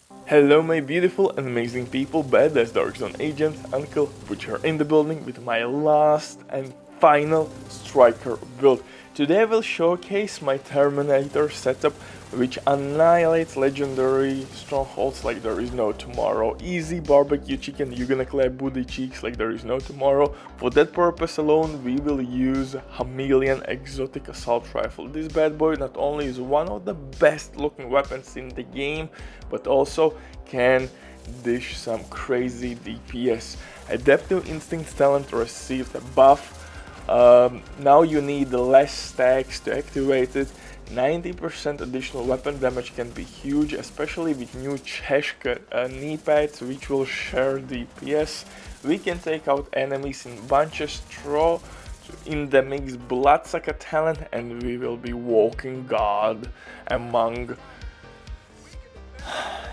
Hello my beautiful and amazing people, badass Dark Zone agent, Uncle, which are in the building with my last and final striker build. Today I will showcase my Terminator setup, which annihilates legendary strongholds like there is no tomorrow. Easy barbecue chicken, you're gonna clap booty cheeks like there is no tomorrow. For that purpose alone, we will use CHAMELEON exotic assault rifle. This bad boy not only is one of the best looking weapons in the game, but also can dish some crazy DPS. Adaptive Instincts talent received a buff. Now you need less stacks to activate it. 90% additional weapon damage can be huge, especially with new Cheshka knee pads, which will share DPS. We can take out enemies in bunches, throw in the mix Bloodsucker talent, and we will be walking god among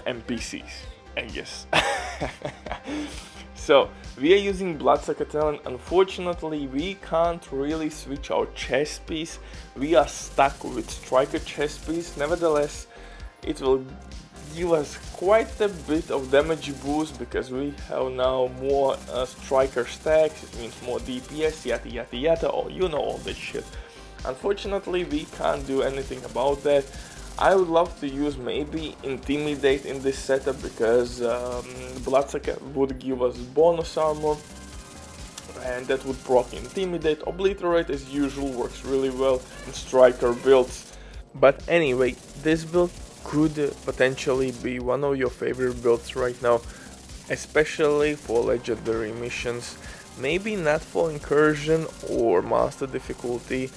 NPCs, I guess. So we are using Bloodsucker talent. Unfortunately, we can't really switch our chest piece. We are stuck with striker chest piece. Nevertheless, it will give us quite a bit of damage boost because we have now more striker stacks. It means more DPS, yada yada yada, or you know all this shit. Unfortunately, we can't do anything about that. I would love to use maybe Intimidate in this setup because Bloodsucker would give us bonus armor and that would proc Intimidate. Obliterate as usual works really well in striker builds. But anyway, this build could potentially be one of your favorite builds right now, especially for legendary missions. Maybe not for incursion or master difficulty.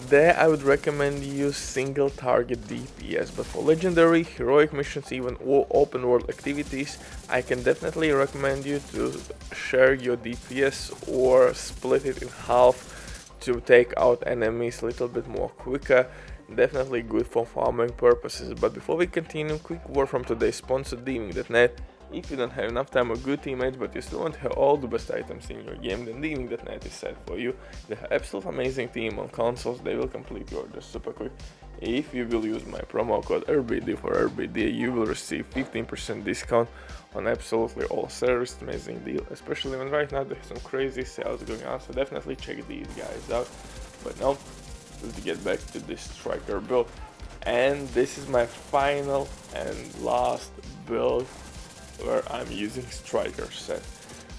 There I would recommend use single target DPS, but for legendary, heroic missions, even open world activities, I can definitely recommend you to share your DPS or split it in half to take out enemies a little bit more quicker. Definitely good for farming purposes. But before we continue, quick word from today's sponsor, Theming.net. If you don't have enough time or good teammates, but you still want to have all the best items in your game, then Theming.net is set for you. They have absolutely amazing team on consoles. They will complete your order super quick. If you will use my promo code RBD for RBD, you will receive 15% discount on absolutely all service. Amazing deal, especially when right now there's some crazy sales going on, so definitely check these guys out. But now, let's get back to this striker build. And this is my final and last build where I'm using striker set.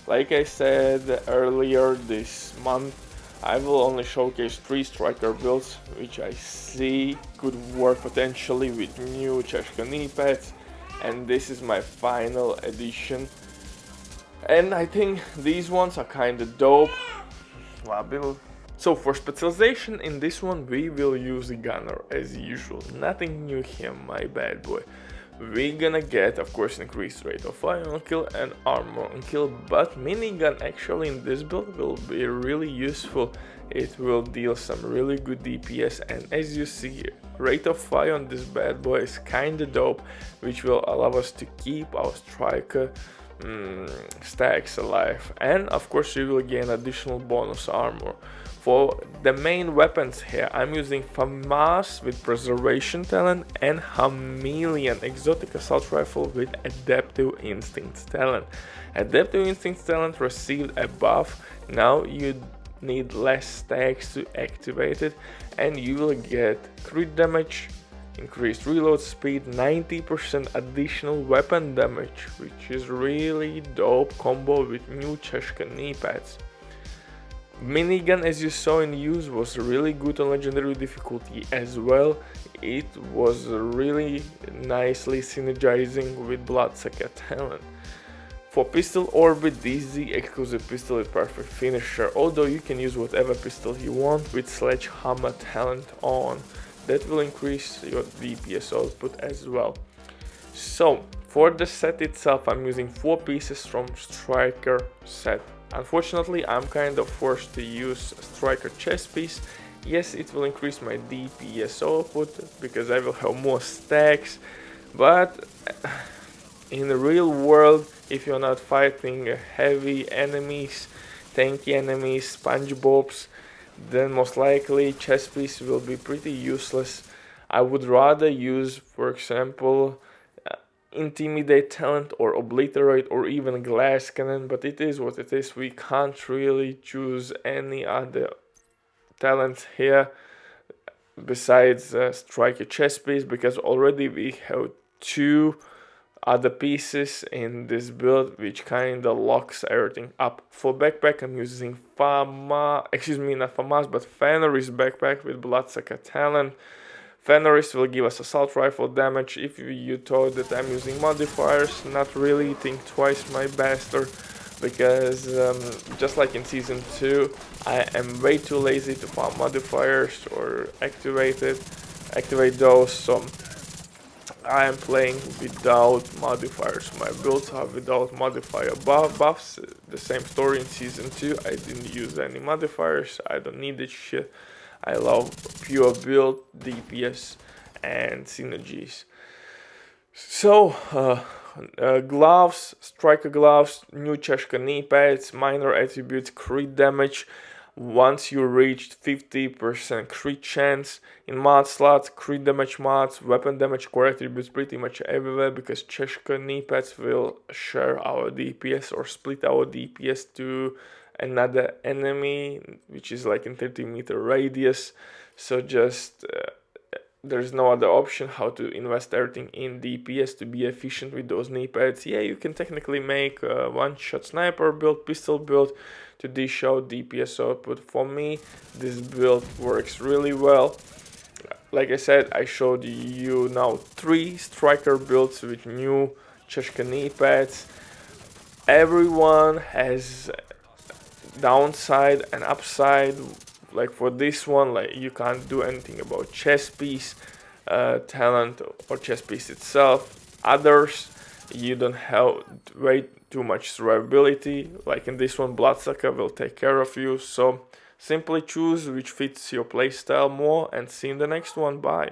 Like I said earlier this month, I will only showcase 3 striker builds which I see could work potentially with new Cheshka knee pads, and this is my final edition. And I think these ones are kinda dope. So for specialization in this one we will use gunner as usual. Nothing new here, my bad boy. We're gonna get, of course, increased rate of fire on kill and armor on kill, but minigun actually in this build will be really useful. It will deal some really good DPS, and as you see, rate of fire on this bad boy is kinda dope, which will allow us to keep our striker stacks alive, and of course we will gain additional bonus armor. For the main weapons here, I'm using FAMAS with preservation talent and CHAMELEON exotic assault rifle with adaptive instincts talent. Adaptive instincts talent received a buff. Now you need less stacks to activate it, and you will get crit damage, increased reload speed, 90% additional weapon damage, which is really dope combo with new Cheshka knee pads. Minigun, as you saw in use, was really good on legendary difficulty as well. It was really nicely synergizing with Bloodsucker talent. For pistol orbit, DZ exclusive pistol with perfect finisher, although you can use whatever pistol you want with sledgehammer talent on. That will increase your DPS output as well. So for the set itself, I'm using 4 pieces from striker set. Unfortunately, I'm kind of forced to use a striker chest piece. Yes, it will increase my DPS output because I will have more stacks, but in the real world, if you're not fighting heavy enemies, tanky enemies, SpongeBobs, then most likely chest piece will be pretty useless. I would rather use, for example, intimidate talent or obliterate or even glass cannon, but it is what it is. We can't really choose any other talents here besides striker chest piece, because already we have 2 other pieces in this build which kinda locks everything up. For backpack I'm using not FAMAS but Fenris backpack with Bloodsucker talent. Fenris will give us assault rifle damage. If you thought that I'm using modifiers, not really, think twice my bastard, because just like in season 2 I am way too lazy to farm modifiers or activate those, so I am playing without modifiers. My builds are without modifier buffs. The same story in season 2. I didn't use any modifiers. I don't need this shit. I love pure build, DPS, and synergies. So, gloves, striker gloves, new Cheshka knee pads, minor attributes, crit damage. Once you reach 50% crit chance in mod slots, crit damage mods, weapon damage, core attributes pretty much everywhere, because Cheshka knee pads will share our DPS or split our DPS to another enemy, which is like in 30-meter radius. So just there's no other option how to invest everything in DPS to be efficient with those knee pads. Yeah, you can technically make a one-shot sniper build, pistol build to dish out DPS output. For me, this build works really well. Like I said, I showed you now 3 striker builds with new Cheshka knee pads. Everyone has downside and upside. Like for this one, like you can't do anything about chest piece talent or chest piece itself. Others, you don't have way too much survivability. Like in this one, Bloodsucker will take care of you. So simply choose which fits your playstyle more, and see you in the next one. Bye.